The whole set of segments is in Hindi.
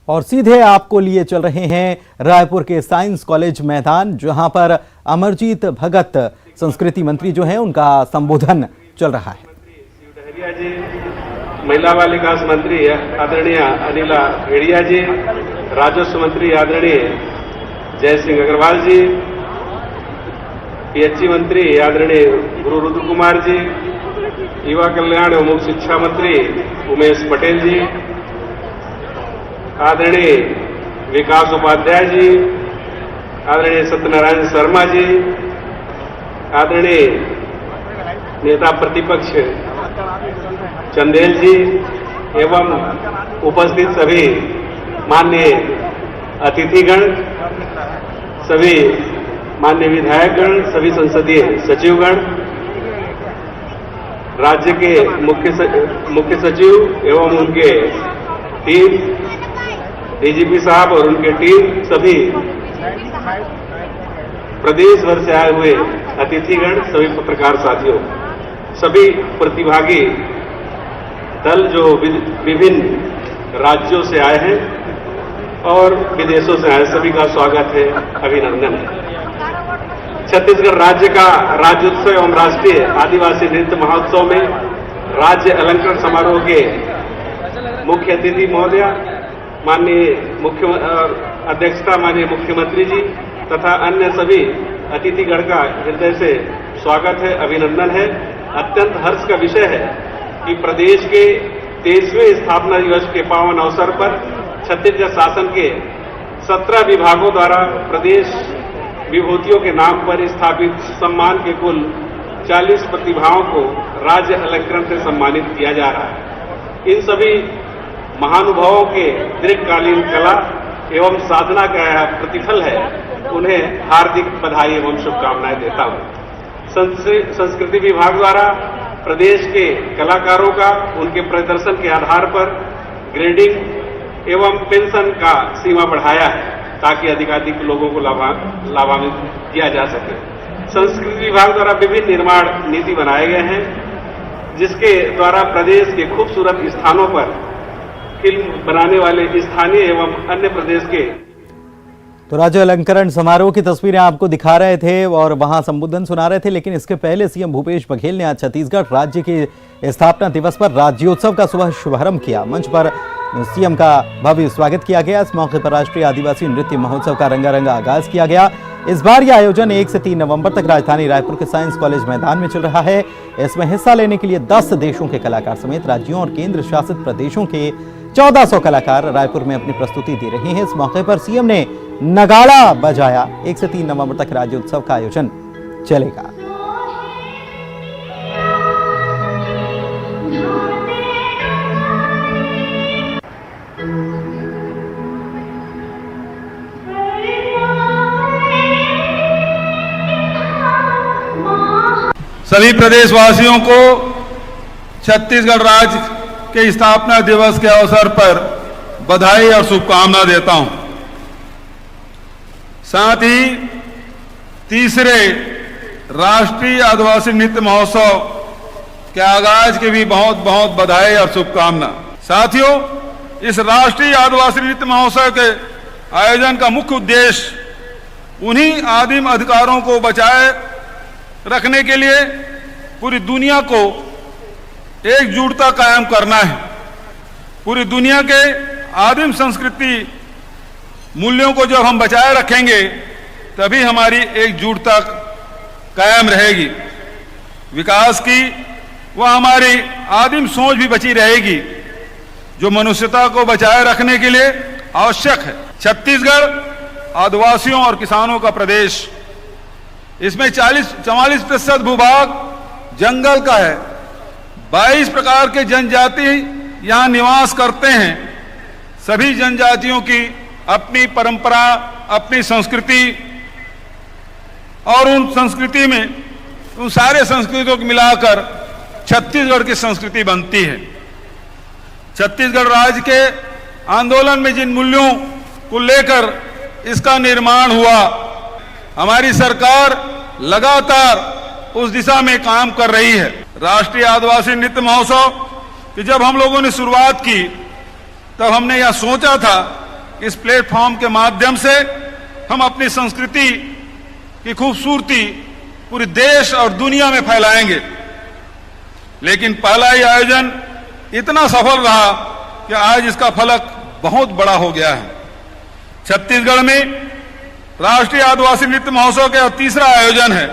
और सीधे आपको लिए चल रहे हैं रायपुर के साइंस कॉलेज मैदान, जहां पर अमरजीत भगत संस्कृति मंत्री जो हैं उनका संबोधन चल रहा है। महिला बाल विकास मंत्री आदरणीय अनिला भेड़िया जी, राजस्व मंत्री आदरणीय जय सिंह अग्रवाल जी, पीएचई मंत्री आदरणीय गुरु रुद्र कुमार जी, युवा कल्याण एवं मुख्य शिक्षा मंत्री उमेश पटेल जी, आदरणीय विकास उपाध्याय जी, आदरणीय सत्यनारायण शर्मा जी, आदरणीय नेता प्रतिपक्ष चंदेल जी एवं उपस्थित सभी माननीय अतिथिगण, सभी माननीय विधायकगण, सभी संसदीय सचिवगण, राज्य के मुख्य सचिव एवं उनके टीम, डीजीपी साहब और उनके टीम, सभी प्रदेश भर से आए हुए अतिथिगण, सभी पत्रकार साथियों, सभी प्रतिभागी दल जो विभिन्न राज्यों से आए हैं और विदेशों से आए, सभी का स्वागत है, अभिनंदन है। छत्तीसगढ़ राज्य का राज्योत्सव एवं राष्ट्रीय आदिवासी नृत्य महोत्सव में राज्य अलंकरण समारोह के मुख्य अतिथि महोदय, माननीय अध्यक्षता माननीय मुख्यमंत्री जी तथा अन्य सभी अतिथिगण का हृदय से स्वागत है, अभिनंदन है। अत्यंत हर्ष का विषय है कि प्रदेश के 23वें स्थापना दिवस के पावन अवसर पर छत्तीसगढ़ शासन के 17 विभागों द्वारा प्रदेश विभूतियों के नाम पर स्थापित सम्मान के कुल 40 प्रतिभाओं को राज्य अलंकरण से सम्मानित किया जा रहा है। इन सभी महानुभावों के दीर्घकालीन कला एवं साधना का प्रतिफल है, उन्हें हार्दिक बधाई एवं शुभकामनाएं देता हूं। संस्कृति विभाग द्वारा प्रदेश के कलाकारों का उनके प्रदर्शन के आधार पर ग्रेडिंग एवं पेंशन का सीमा बढ़ाया है ताकि अधिकाधिक लोगों को लाभान्वित किया जा सके। संस्कृति विभाग द्वारा विभिन्न निर्माण नीति बनाए गए हैं, जिसके द्वारा प्रदेश के खूबसूरत स्थानों पर फिल्म बनाने वाले स्थानीय एवं अन्य प्रदेश के। तो राज्य अलंकरण समारोह की तस्वीरें आपको दिखा रहे थे और वहां संबोधन सुना रहे थे, लेकिन इसके पहले सीएम भूपेश बघेल ने आज छत्तीसगढ़ राज्य के स्थापना दिवस पर राज्योत्सव का शुभारंभ किया। मंच पर सीएम का भव्य स्वागत किया गया। इस मौके पर राष्ट्रीय आदिवासी नृत्य महोत्सव का रंगारंग आगाज किया गया। इस बार यह आयोजन 1 से 3 नवंबर तक राजधानी रायपुर के साइंस कॉलेज मैदान में चल रहा है। इसमें हिस्सा लेने के लिए 10 देशों के कलाकार समेत राज्यों और केंद्र शासित प्रदेशों के 1400 कलाकार रायपुर में अपनी प्रस्तुति दे रहे हैं। इस मौके पर सीएम ने नगाड़ा बजाया। 1 से 3 नवंबर तक राज्योत्सव का आयोजन चलेगा। सभी प्रदेशवासियों को छत्तीसगढ़ राज्य के स्थापना दिवस के अवसर पर बधाई और शुभकामना देता हूं। साथ ही तीसरे राष्ट्रीय आदिवासी नृत्य महोत्सव के आगाज की भी बहुत बहुत बधाई और शुभकामना। साथियों, इस राष्ट्रीय आदिवासी नृत्य महोत्सव के आयोजन का मुख्य उद्देश्य उन्हीं आदिम अधिकारों को बचाए रखने के लिए पूरी दुनिया को एकजुटता कायम करना है। पूरी दुनिया के आदिम संस्कृति मूल्यों को जब हम बचाए रखेंगे तभी हमारी एकजुटता कायम रहेगी, विकास की वह हमारी आदिम सोच भी बची रहेगी जो मनुष्यता को बचाए रखने के लिए आवश्यक है। छत्तीसगढ़ आदिवासियों और किसानों का प्रदेश, इसमें 44% भूभाग जंगल का है। 22 प्रकार के जनजाति यहां निवास करते हैं। सभी जनजातियों की अपनी परंपरा, अपनी संस्कृति और उन संस्कृति में उन सारे संस्कृतियों को मिलाकर छत्तीसगढ़ की संस्कृति बनती है। छत्तीसगढ़ राज्य के आंदोलन में जिन मूल्यों को लेकर इसका निर्माण हुआ, हमारी सरकार लगातार उस दिशा में काम कर रही है। राष्ट्रीय आदिवासी नृत्य महोत्सव की जब हम लोगों ने शुरुआत की तब हमने यह सोचा था इस प्लेटफॉर्म के माध्यम से हम अपनी संस्कृति की खूबसूरती पूरे देश और दुनिया में फैलाएंगे। लेकिन पहला ही आयोजन इतना सफल रहा कि आज इसका फलक बहुत बड़ा हो गया है। छत्तीसगढ़ में राष्ट्रीय आदिवासी नृत्य महोत्सव का तीसरा आयोजन है।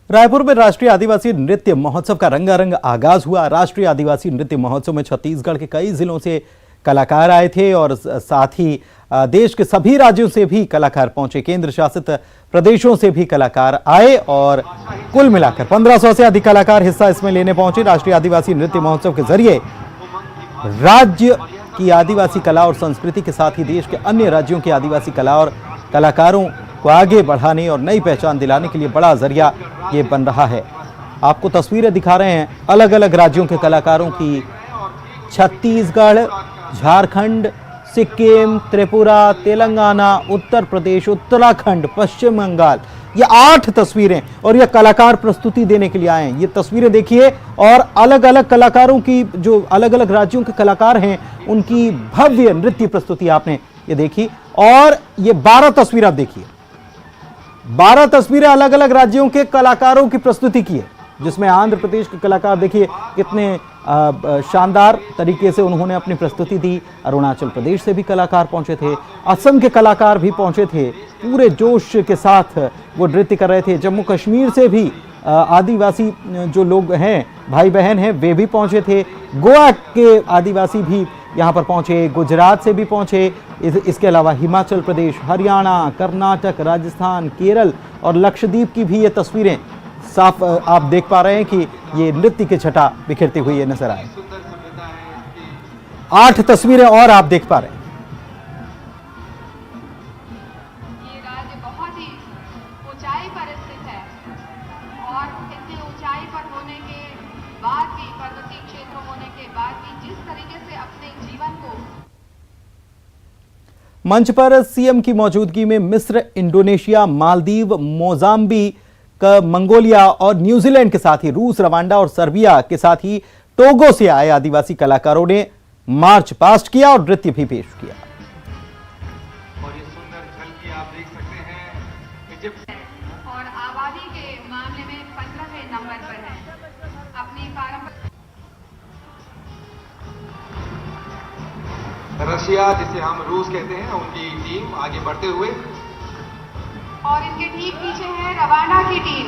रायपुर में राष्ट्रीय आदिवासी नृत्य महोत्सव का रंगारंग आगाज हुआ। राष्ट्रीय आदिवासी नृत्य महोत्सव में छत्तीसगढ़ के कई जिलों से कलाकार आए थे और साथ ही देश के सभी राज्यों से भी कलाकार पहुंचे। केंद्र शासित प्रदेशों से भी कलाकार आए और कुल मिलाकर 1500 से अधिक कलाकार हिस्सा इसमें लेने पहुंचे। राष्ट्रीय आदिवासी नृत्य महोत्सव के जरिए राज्य की आदिवासी कला और संस्कृति के साथ ही देश के अन्य राज्यों की आदिवासी कला और कलाकारों को आगे बढ़ाने और नई पहचान दिलाने के लिए बड़ा जरिया ये बन रहा है। आपको तस्वीरें दिखा रहे हैं अलग अलग राज्यों के कलाकारों की। छत्तीसगढ़, झारखंड, सिक्किम, त्रिपुरा, तेलंगाना, उत्तर प्रदेश, उत्तराखंड, पश्चिम बंगाल, ये 8 तस्वीरें और ये कलाकार प्रस्तुति देने के लिए आए हैं। ये तस्वीरें देखिए और अलग अलग कलाकारों की, जो अलग अलग राज्यों के कलाकार हैं, उनकी भव्य नृत्य प्रस्तुति आपने ये देखी। और ये 12 तस्वीर आप देखिए, 12 तस्वीरें अलग अलग राज्यों के कलाकारों की प्रस्तुति की है, जिसमें आंध्र प्रदेश के कलाकार देखिए कितने शानदार तरीके से उन्होंने अपनी प्रस्तुति दी। अरुणाचल प्रदेश से भी कलाकार पहुंचे थे, असम के कलाकार भी पहुंचे थे, पूरे जोश के साथ वो नृत्य कर रहे थे। जम्मू कश्मीर से भी आदिवासी जो लोग हैं, भाई बहन हैं, वे भी पहुंचे थे। गोवा के आदिवासी भी यहाँ पर पहुंचे, गुजरात से भी पहुंचे। इसके अलावा हिमाचल प्रदेश, हरियाणा, कर्नाटक, राजस्थान, केरल और लक्षद्वीप की भी ये तस्वीरें साफ आप देख पा रहे हैं कि ये नृत्य की छटा बिखरती हुई नजर आए। 8 तस्वीरें और आप देख पा रहे हैं। ये राज्य बहुत ही ऊंचाई पर स्थित है और इतनी ऊंचाई पर होने के बाद भी, पर्वतीय क्षेत्र होने के बाद भी, जिस तरीके से अपने जीवन को मंच पर सीएम की मौजूदगी में मिस्र, इंडोनेशिया, मालदीव, मोजाम्बिक, मंगोलिया और न्यूजीलैंड के साथ ही रूस, रवांडा और सर्बिया के साथ ही टोगो से आए आदिवासी कलाकारों ने मार्च पास्ट किया और नृत्य भी पेश किया। और ये सुंदर झलकी आप देख सकते हैं इजिप्ट और आबादी के मामले में 15वें नंबर पर है। अपनी पारंपरिक रशिया, जिसे हम रूस कहते हैं, उनकी टीम आगे बढ़ते हुए, और इनके ठीक पीछे है रवांडा की टीम।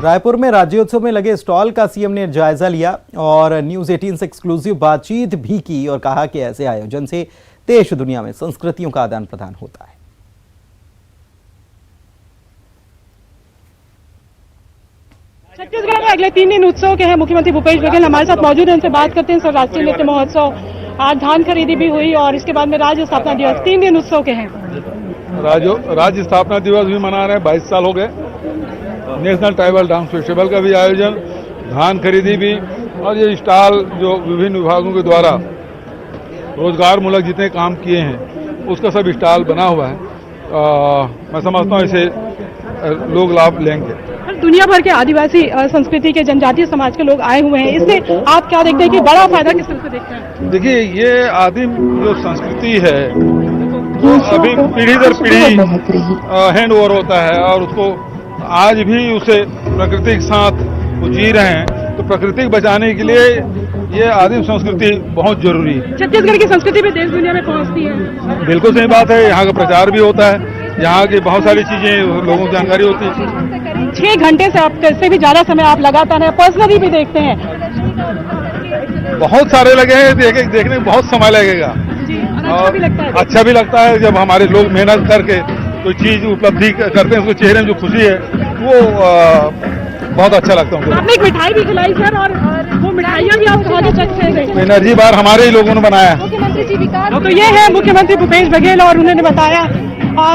रायपुर में राज्योत्सव में लगे स्टॉल का सीएम ने जायजा लिया और न्यूज 18 से एक्सक्लूसिव बातचीत भी की और कहा कि ऐसे आयोजन से देश दुनिया में संस्कृतियों का आदान प्रदान होता है। छत्तीसगढ़ में अगले 3 दिन उत्सव के हैं। मुख्यमंत्री भूपेश बघेल हमारे साथ मौजूद हैं, उनसे बात करते हैं। सर, राष्ट्रीय नृत्य महोत्सव, आज धान खरीदी भी हुई और इसके बाद में राज्य स्थापना दिवस, 3 दिन उत्सव के हैं। राज्य स्थापना दिवस भी मना रहे हैं, 22 साल हो गए। नेशनल ट्राइबल डांस फेस्टिवल का भी आयोजन, धान खरीदी भी, और ये स्टॉल जो विभिन्न विभागों के द्वारा रोजगार मूलक जितने काम किए हैं उसका सब स्टॉल बना हुआ है। मैं समझता हूँ इसे लोग लाभ लेंगे। दुनिया भर के आदिवासी संस्कृति के, जनजातीय समाज के लोग आए हुए हैं, इससे आप क्या देखते हैं कि बड़ा फायदा किस तरह से देखते हैं? देखिए, ये आदिम जो संस्कृति है वो अभी पीढ़ी दर पीढ़ी हैंड ओवर होता है और उसको आज भी उसे प्रकृति के साथ वो जी रहे हैं। तो प्रकृति बचाने के लिए ये आदिम संस्कृति बहुत जरूरी है। छत्तीसगढ़ की संस्कृति भी देश दुनिया में पहुंचती है। बिल्कुल सही बात है। यहाँ का प्रचार भी होता है, यहाँ की बहुत सारी चीजें लोगों को जानकारी होती है। 6 घंटे से आप से भी ज्यादा समय आप लगातार हैं, पर्सनली भी देखते हैं। बहुत सारे लगे हैं, देखने में बहुत समय लगेगा और अच्छा भी लगता है जब हमारे लोग मेहनत करके कोई चीज उपलब्धि करते हैं, उसके चेहरे में जो खुशी है वो बहुत अच्छा लगता है। आपने एक मिठाई भी खिलाई सर, और वो मिठाइयाँ भी आप आगे चख से गए। एनर्जी बार हमारे ही लोगों ने बनाया। मुख्यमंत्री जी विकास, तो ये है मुख्यमंत्री भूपेश बघेल और उन्होंने बताया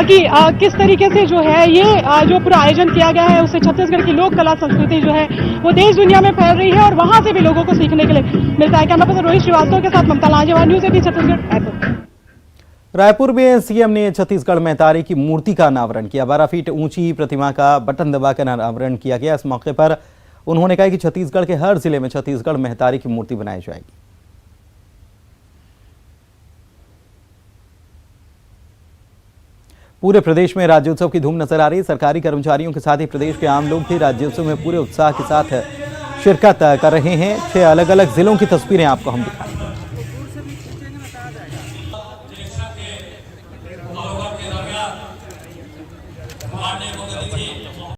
कि किस तरीके से जो है ये जो पूरा आयोजन किया गया है उससे छत्तीसगढ़ की लोक कला संस्कृति जो है वो देश दुनिया में फैल रही है और वहां से भी लोगों को सीखने के लिए मिलता है। कैमरा पर्सन रोहित श्रीवास्तव के साथ ममता लांजेवाल, न्यूज़ 18 छत्तीसगढ़। रायपुर में सीएम ने छत्तीसगढ़ में तारे की मूर्ति का अनावरण किया। 12 फीट ऊंची प्रतिमा का बटन दबाकर अनावरण किया गया। इस मौके पर उन्होंने कहा कि छत्तीसगढ़ के हर जिले में छत्तीसगढ़ महतारी की मूर्ति बनाई जाएगी। पूरे प्रदेश में राज्योत्सव की धूम नजर आ रही है। सरकारी कर्मचारियों के साथ ही प्रदेश के आम लोग भी राज्योत्सव में पूरे उत्साह के साथ शिरकत कर रहे हैं। 6 अलग अलग जिलों की तस्वीरें आपको हम दिखाएंगे।